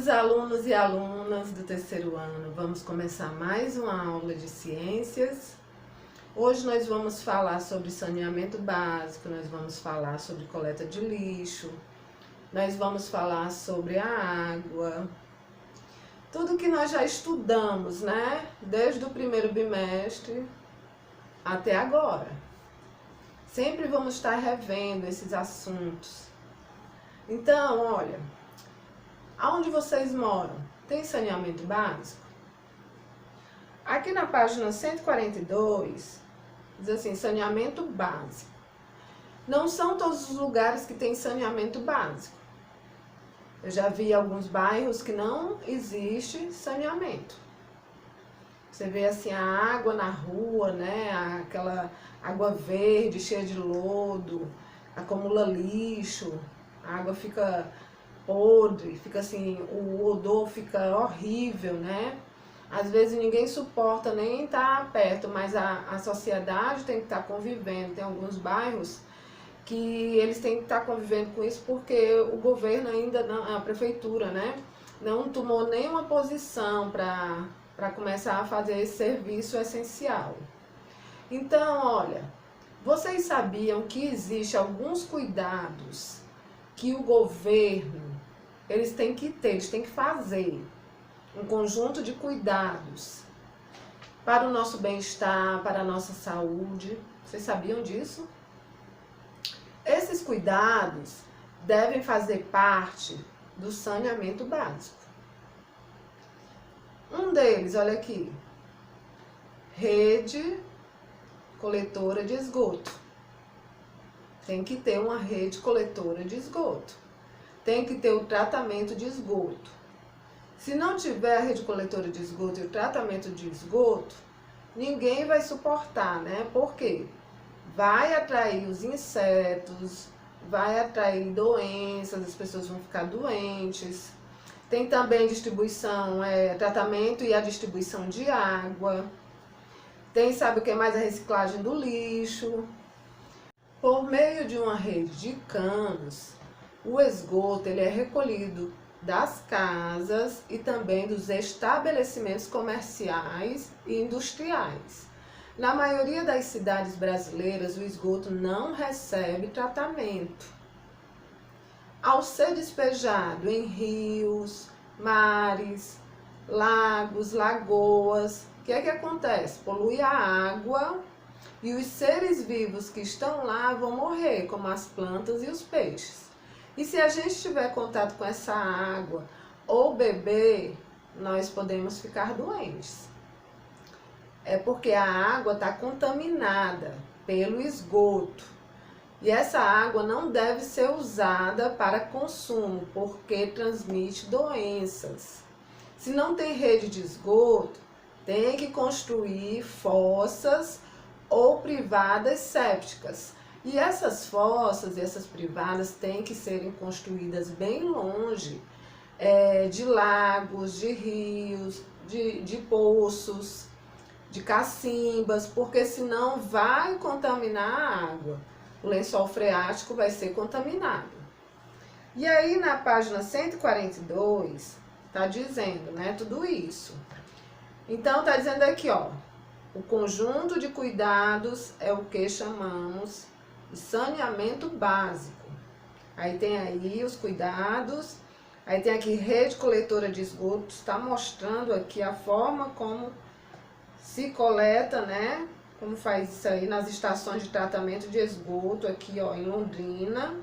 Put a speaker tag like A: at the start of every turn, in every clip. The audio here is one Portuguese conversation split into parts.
A: Queridos alunos e alunas do terceiro ano, vamos começar mais uma aula de ciências. Hoje nós vamos falar sobre saneamento básico, nós vamos falar sobre coleta de lixo, nós vamos falar sobre a água, tudo que nós já estudamos, né? Desde o primeiro bimestre até agora. Sempre vamos estar revendo esses assuntos. Então, olha, aonde vocês moram, tem saneamento básico? Aqui na página 142, diz assim, saneamento básico. Não são todos os lugares que tem saneamento básico. Eu já vi alguns bairros que não existe saneamento. Você vê assim a água na rua, né? Aquela água verde cheia de lodo, acumula lixo, a água fica podre, fica assim, o odor fica horrível, né? Às vezes ninguém suporta nem estar perto, mas a sociedade tem que estar convivendo. Tem alguns bairros que eles têm que estar convivendo com isso porque o governo ainda, não, a prefeitura, né, não tomou nenhuma posição para começar a fazer esse serviço essencial. Então, olha, vocês sabiam que existem alguns cuidados que o governo, eles têm que ter, eles têm que fazer um conjunto de cuidados para o nosso bem-estar, para a nossa saúde. Vocês sabiam disso? Esses cuidados devem fazer parte do saneamento básico. Um deles, olha aqui, rede coletora de esgoto. Tem que ter uma rede coletora de esgoto. Tem que ter o tratamento de esgoto. Se não tiver a rede coletora de esgoto e o tratamento de esgoto, ninguém vai suportar, né? Por quê? Vai atrair os insetos, vai atrair doenças, as pessoas vão ficar doentes. Tem também distribuição, tratamento e a distribuição de água. Tem, sabe o que mais? A reciclagem do lixo. Por meio de uma rede de canos, o esgoto ele é recolhido das casas e também dos estabelecimentos comerciais e industriais. Na maioria das cidades brasileiras, o esgoto não recebe tratamento. Ao ser despejado em rios, mares, lagos, lagoas, o que é que acontece? Polui a água e os seres vivos que estão lá vão morrer, como as plantas e os peixes. E se a gente tiver contato com essa água ou beber, nós podemos ficar doentes. É porque a água está contaminada pelo esgoto. E essa água não deve ser usada para consumo, porque transmite doenças. Se não tem rede de esgoto, tem que construir fossas ou privadas sépticas. E essas fossas e essas privadas têm que serem construídas bem longe de lagos, de rios, de poços, de cacimbas, porque senão vai contaminar a água. O lençol freático vai ser contaminado. E aí na página 142 está dizendo, né, tudo isso. Então está dizendo aqui, ó, o conjunto de cuidados é o que chamamos de saneamento básico. Aí tem aí os cuidados, aí tem aqui rede coletora de esgoto, está mostrando aqui a forma como se coleta, né? Como faz isso aí nas estações de tratamento de esgoto, aqui ó, em Londrina.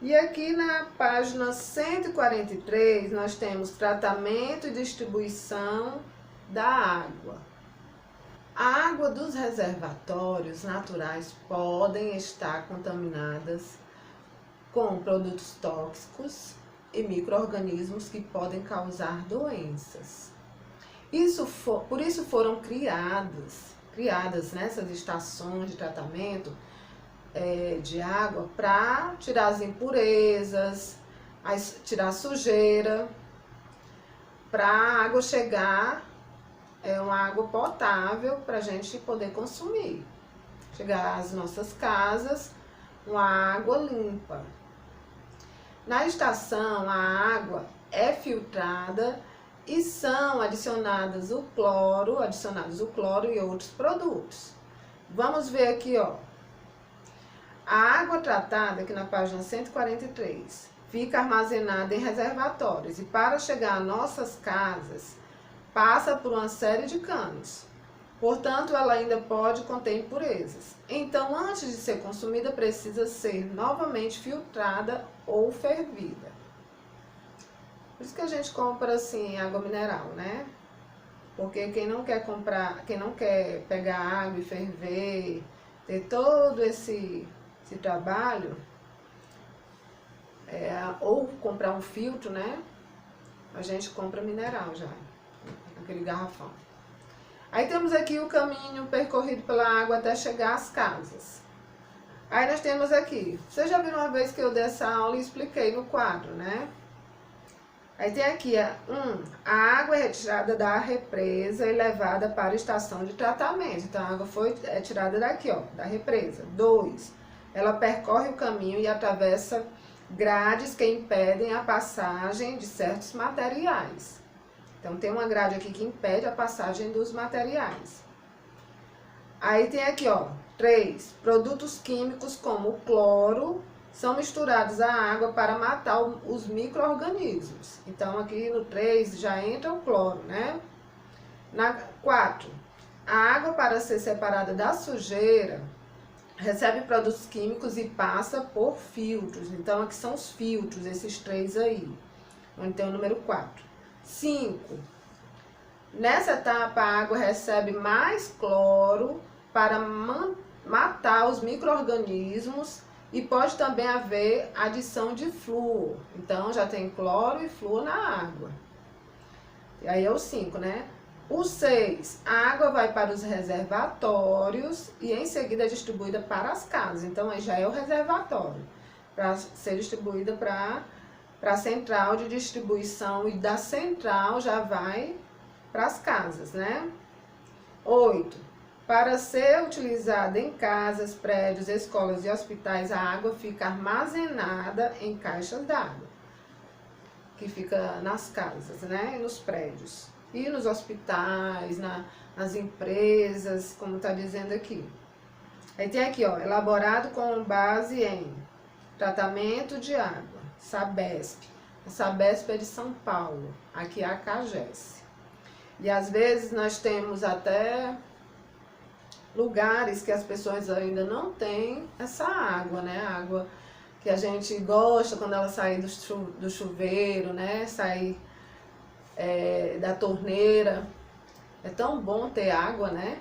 A: E aqui na página 143, nós temos tratamento e distribuição da água. A água dos reservatórios naturais podem estar contaminadas com produtos tóxicos e micro-organismos que podem causar doenças. Por isso foram criadas nessas estações de tratamento de água para tirar as impurezas, tirar a sujeira, para a água chegar uma água potável para a gente poder consumir. Chegar às nossas casas uma água limpa. Na estação, a água filtrada e são adicionados o cloro e outros produtos. Vamos ver aqui, ó. A água tratada, aqui na página 143, fica armazenada em reservatórios e para chegar às nossas casas, passa por uma série de canos. Portanto, ela ainda pode conter impurezas. Então, antes de ser consumida, precisa ser novamente filtrada ou fervida. Por isso que a gente compra assim água mineral, né? Porque quem não quer pegar água e ferver, ter todo esse trabalho, ou comprar um filtro, né? A gente compra mineral já, aquele garrafão. Aí temos aqui o caminho percorrido pela água até chegar às casas. Aí nós temos aqui, vocês já viram uma vez que eu dei essa aula e expliquei no quadro, né? Aí tem aqui, a água é retirada da represa e levada para a estação de tratamento. Então, a água foi tirada daqui, ó, da represa. 2, ela percorre o caminho e atravessa grades que impedem a passagem de certos materiais. Então, tem uma grade aqui que impede a passagem dos materiais. Aí tem aqui, ó, 3, produtos químicos como o cloro são misturados à água para matar os micro-organismos. Então, aqui no 3 já entra o cloro, né? 4, a água para ser separada da sujeira recebe produtos químicos e passa por filtros. Então, aqui são os filtros, esses 3 aí. Onde tem o número 4. 5. Nessa etapa, a água recebe mais cloro para matar os micro-organismos e pode também haver adição de flúor. Então, já tem cloro e flúor na água. E aí é o 5, né? O 6, a água vai para os reservatórios e em seguida é distribuída para as casas. Então, aí já é o reservatório, para ser distribuída para a central de distribuição e da central já vai para as casas, né? 8. Para ser utilizada em casas, prédios, escolas e hospitais, a água fica armazenada em caixas d'água, que fica nas casas, né? E nos prédios. E nos hospitais, nas empresas, como está dizendo aqui. Aí tem aqui, ó, elaborado com base em tratamento de água, Sabesp. A Sabesp é de São Paulo, aqui é a Cagesse. E às vezes nós temos até lugares que as pessoas ainda não têm essa água, né? A água que a gente gosta quando ela sai do chuveiro, né? Sai da torneira. É tão bom ter água, né?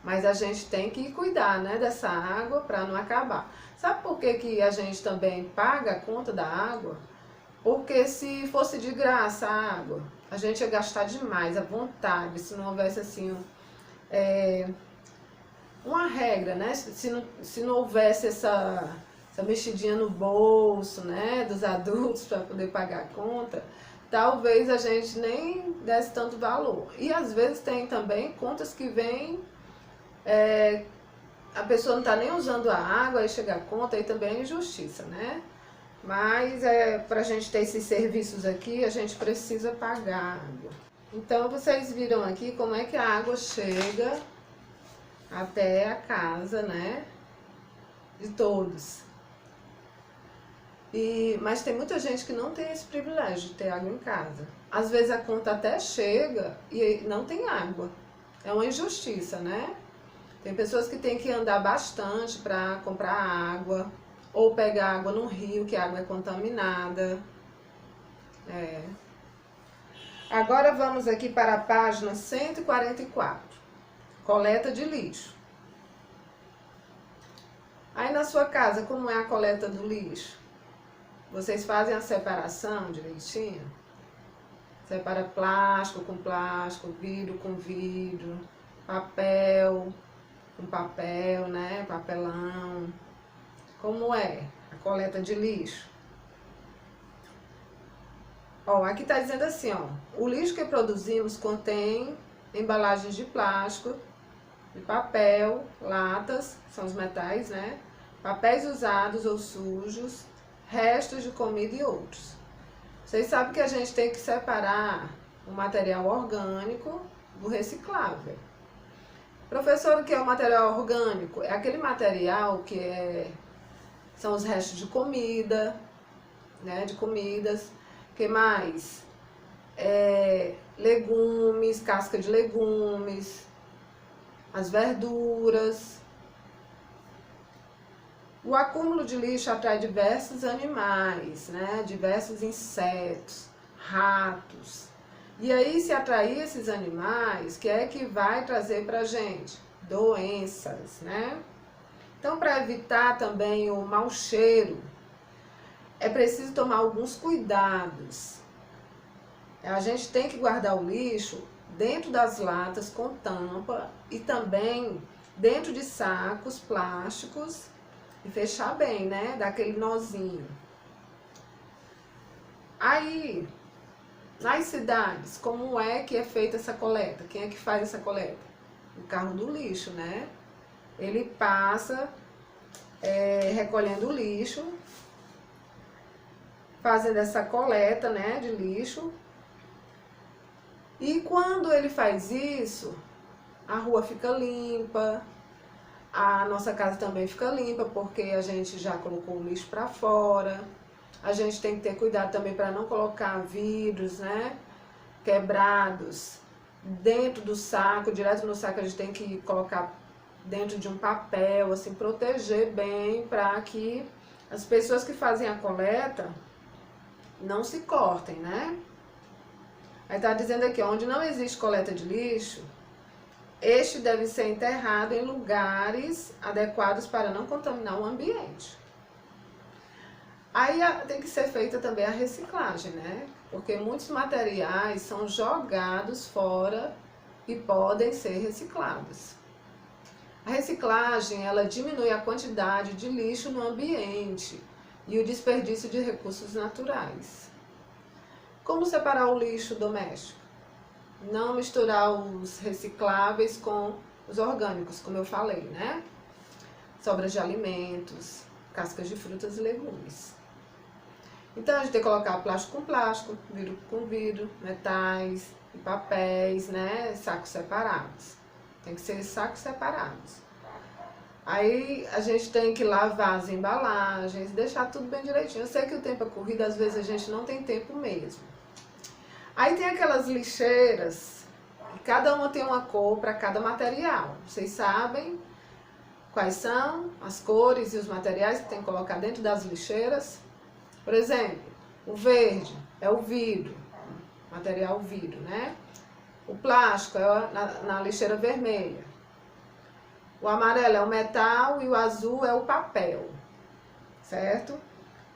A: Mas a gente tem que cuidar, né, dessa água para não acabar. Sabe por que que a gente também paga a conta da água? Porque se fosse de graça a água, a gente ia gastar demais, à vontade, se não houvesse assim uma regra, né? Se não houvesse essa mexidinha no bolso, né, dos adultos para poder pagar a conta, talvez a gente nem desse tanto valor. E às vezes tem também contas que vêm, a pessoa não está nem usando a água, aí chega a conta, aí também é injustiça, né? Mas para a gente ter esses serviços aqui, a gente precisa pagar a água. Então, vocês viram aqui como é que a água chega até a casa, né? De todos. Mas tem muita gente que não tem esse privilégio de ter água em casa. Às vezes a conta até chega e não tem água. É uma injustiça, né? Tem pessoas que têm que andar bastante para comprar água, ou pegar água no rio, que a água é contaminada. Agora vamos aqui para a página 144, coleta de lixo. Aí na sua casa, como é a coleta do lixo? Vocês fazem a separação direitinho? Separa plástico com plástico, vidro com vidro, papel com papel, né? Papelão. Como é a coleta de lixo? Ó, aqui está dizendo assim, ó, o lixo que produzimos contém embalagens de plástico, de papel, latas, são os metais, né? Papéis usados ou sujos, restos de comida e outros. Vocês sabem que a gente tem que separar o material orgânico do reciclável. Professor, o que é o material orgânico? É aquele material que são os restos de comida, né, de comidas. Que mais? Legumes, casca de legumes, as verduras. O acúmulo de lixo atrai diversos animais, né? Diversos insetos, ratos. E aí, se atrair esses animais, que é que vai trazer pra gente? Doenças, né? Então, para evitar também o mau cheiro, é preciso tomar alguns cuidados. A gente tem que guardar o lixo dentro das latas com tampa e também dentro de sacos plásticos e fechar bem, né? Dar aquele nozinho. Aí, nas cidades, como é que é feita essa coleta? Quem é que faz essa coleta? O carro do lixo, né? Ele passa recolhendo o lixo, fazendo essa coleta, né, de lixo. E quando ele faz isso, a rua fica limpa, a nossa casa também fica limpa, porque a gente já colocou o lixo para fora. A gente tem que ter cuidado também para não colocar vidros, né, quebrados dentro do saco, direto no saco. A gente tem que colocar dentro de um papel, assim, proteger bem para que as pessoas que fazem a coleta não se cortem, né? Aí tá dizendo aqui, onde não existe coleta de lixo, este deve ser enterrado em lugares adequados para não contaminar o ambiente. Aí tem que ser feita também a reciclagem, né? Porque muitos materiais são jogados fora e podem ser reciclados. A reciclagem, ela diminui a quantidade de lixo no ambiente e o desperdício de recursos naturais. Como separar o lixo doméstico? Não misturar os recicláveis com os orgânicos, como eu falei, né? Sobras de alimentos, cascas de frutas e legumes. Então, a gente tem que colocar plástico com plástico, vidro com vidro, metais e papéis, né? Sacos separados. Tem que ser sacos separados. Aí a gente tem que lavar as embalagens, deixar tudo bem direitinho. Eu sei que o tempo é corrido, às vezes a gente não tem tempo mesmo. Aí tem aquelas lixeiras, cada uma tem uma cor para cada material. Vocês sabem quais são as cores e os materiais que tem que colocar dentro das lixeiras? Por exemplo, o verde é o vidro, material vidro, né? O plástico é na lixeira vermelha. O amarelo é o metal e o azul é o papel, certo?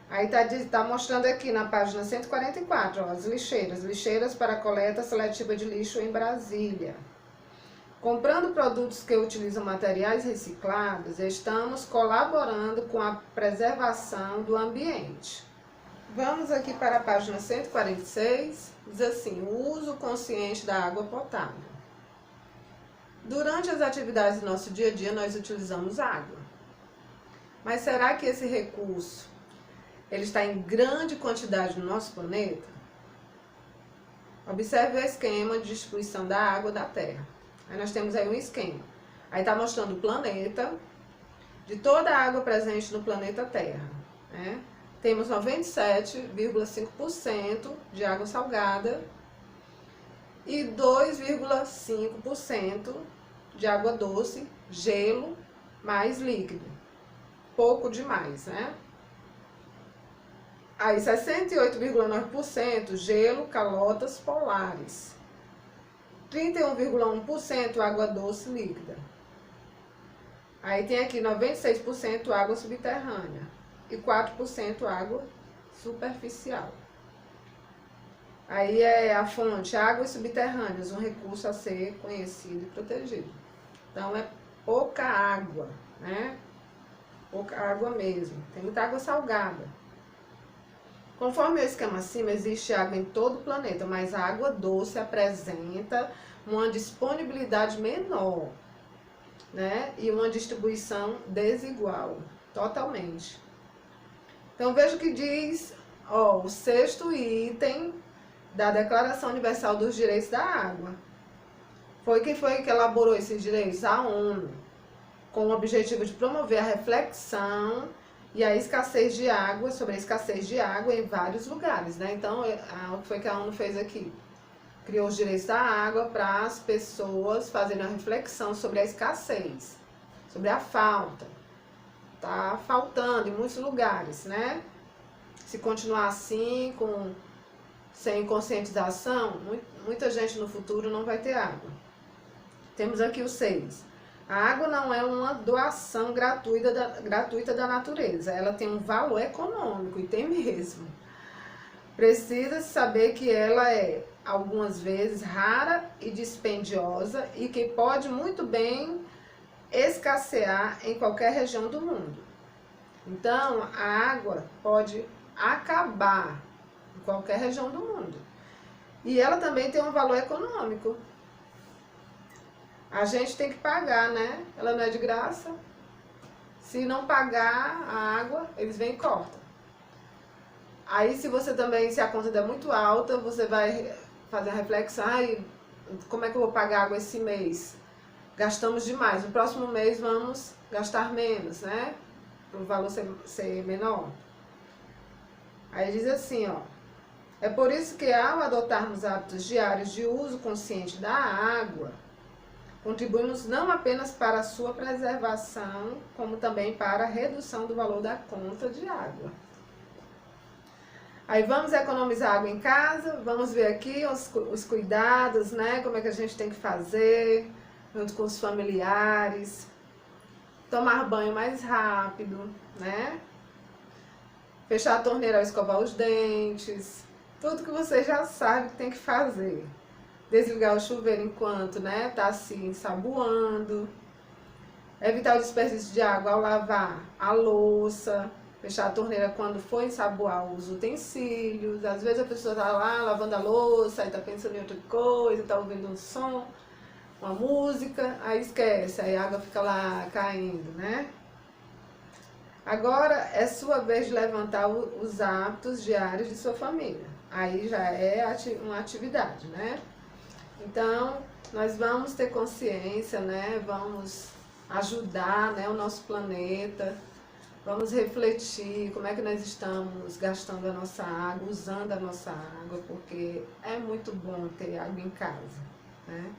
A: Aí tá mostrando aqui na página 144, ó, as lixeiras para coleta seletiva de lixo em Brasília. Comprando produtos que utilizam materiais reciclados, estamos colaborando com a preservação do ambiente. Vamos aqui para a página 146, diz assim, o uso consciente da água potável. Durante as atividades do nosso dia a dia, nós utilizamos água. Mas será que esse recurso ele está em grande quantidade no nosso planeta? Observe o esquema de distribuição da água da Terra. Aí nós temos aí um esquema. Aí está mostrando o planeta, de toda a água presente no planeta Terra, né? Temos 97,5% de água salgada e 2,5% de água doce, gelo, mais líquido. Pouco demais, né? Aí 68,9% gelo, calotas polares. 31,1% água doce líquida. Aí tem aqui 96% água subterrânea e 4% água superficial. Aí é a fonte, águas subterrâneas, um recurso a ser conhecido e protegido. Então é pouca água, né? Pouca água mesmo. Tem muita água salgada. Conforme o esquema acima, existe água em todo o planeta, mas a água doce apresenta uma disponibilidade menor, né? E uma distribuição desigual, totalmente. Então veja o que diz Ó, o sexto item da Declaração Universal dos Direitos da Água. Quem foi que elaborou esses direitos? A ONU, com o objetivo de promover a reflexão e a escassez de água, sobre a escassez de água em vários lugares, né? Então, o que foi que a ONU fez aqui? Criou os direitos da água para as pessoas fazerem uma reflexão sobre a escassez, sobre a falta. Tá faltando em muitos lugares, né? Se continuar assim, sem conscientização, muita gente no futuro não vai ter água. Temos aqui o 6. A água não é uma doação gratuita da natureza. Ela tem um valor econômico, e tem mesmo. Precisa saber que ela é, algumas vezes, rara e dispendiosa e que pode muito bem escassear em qualquer região do mundo. Então, a água pode acabar em qualquer região do mundo. E ela também tem um valor econômico. A gente tem que pagar, né? Ela não é de graça. Se não pagar a água, eles vêm e cortam. Aí, se a conta der muito alta, você vai fazer a reflexão, como é que eu vou pagar água esse mês? Gastamos demais. No próximo mês vamos gastar menos, né? Para o valor ser menor. Aí diz assim, ó. É por isso que ao adotarmos hábitos diários de uso consciente da água, contribuímos não apenas para a sua preservação, como também para a redução do valor da conta de água. Aí vamos economizar água em casa, vamos ver aqui os cuidados, né? Como é que a gente tem que fazer, junto com os familiares. Tomar banho mais rápido, né? Fechar a torneira ao escovar os dentes. Tudo que você já sabe que tem que fazer. Desligar o chuveiro enquanto, né, tá se ensaboando. Evitar o desperdício de água ao lavar a louça. Fechar a torneira quando for ensaboar os utensílios. Às vezes a pessoa tá lá lavando a louça, aí tá pensando em outra coisa, tá ouvindo um som, uma música, aí esquece, aí a água fica lá caindo, né? Agora é sua vez de levantar os hábitos diários de sua família. Aí já é uma atividade, né? Então, nós vamos ter consciência, né? Vamos ajudar, né, o nosso planeta. Vamos refletir como é que nós estamos gastando a nossa água, usando a nossa água, porque é muito bom ter água em casa, né?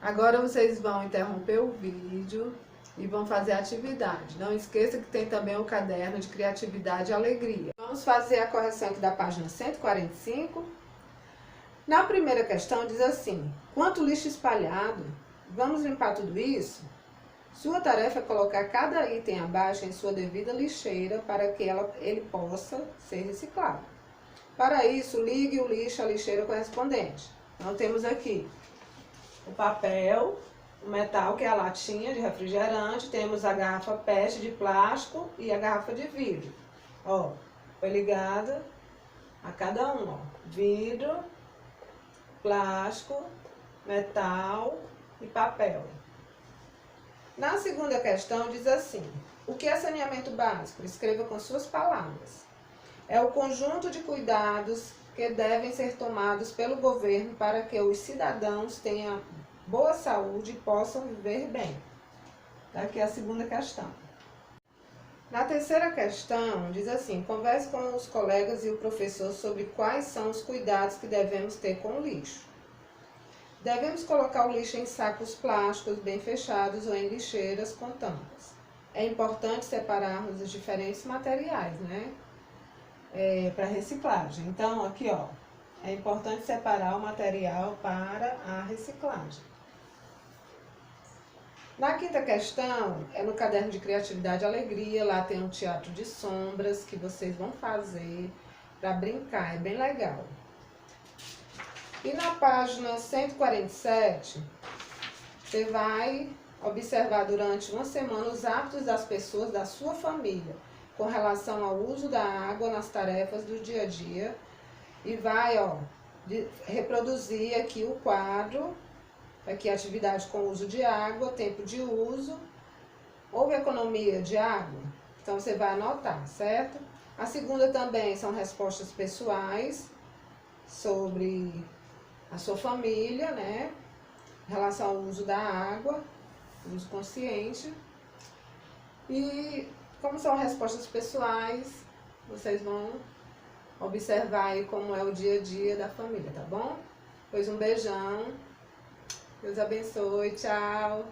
A: Agora vocês vão interromper o vídeo e vão fazer a atividade. Não esqueça que tem também o caderno de criatividade e alegria. Vamos fazer a correção aqui da página 145. Na primeira questão diz assim: quanto lixo espalhado? Vamos limpar tudo isso? Sua tarefa é colocar cada item abaixo em sua devida lixeira para que ele possa ser reciclado. Para isso, ligue o lixo à lixeira correspondente. Então temos aqui o papel, o metal, que é a latinha de refrigerante, temos a garrafa PET de plástico e a garrafa de vidro. Ó, foi ligada a cada um, ó. Vidro, plástico, metal e papel. Na segunda questão diz assim: o que é saneamento básico? Escreva com suas palavras. É o conjunto de cuidados que devem ser tomados pelo governo para que os cidadãos tenham boa saúde e possam viver bem. Daqui a segunda questão. Na terceira questão, diz assim: converse com os colegas e o professor sobre quais são os cuidados que devemos ter com o lixo. Devemos colocar o lixo em sacos plásticos bem fechados ou em lixeiras com tampas. É importante separarmos os diferentes materiais, né? Para reciclagem. Então, aqui, ó, é importante separar o material para a reciclagem. Na quinta questão, é no caderno de criatividade e alegria, lá tem um teatro de sombras que vocês vão fazer para brincar, é bem legal. E na página 147, você vai observar durante uma semana os hábitos das pessoas da sua família com relação ao uso da água nas tarefas do dia a dia e vai, ó, reproduzir aqui o quadro, aqui a atividade com uso de água, tempo de uso, houve economia de água? Então você vai anotar, certo? A segunda também são respostas pessoais sobre a sua família, né? Em relação ao uso da água, uso consciente. E como são respostas pessoais, vocês vão observar aí como é o dia a dia da família, tá bom? Pois um beijão. Deus abençoe. Tchau.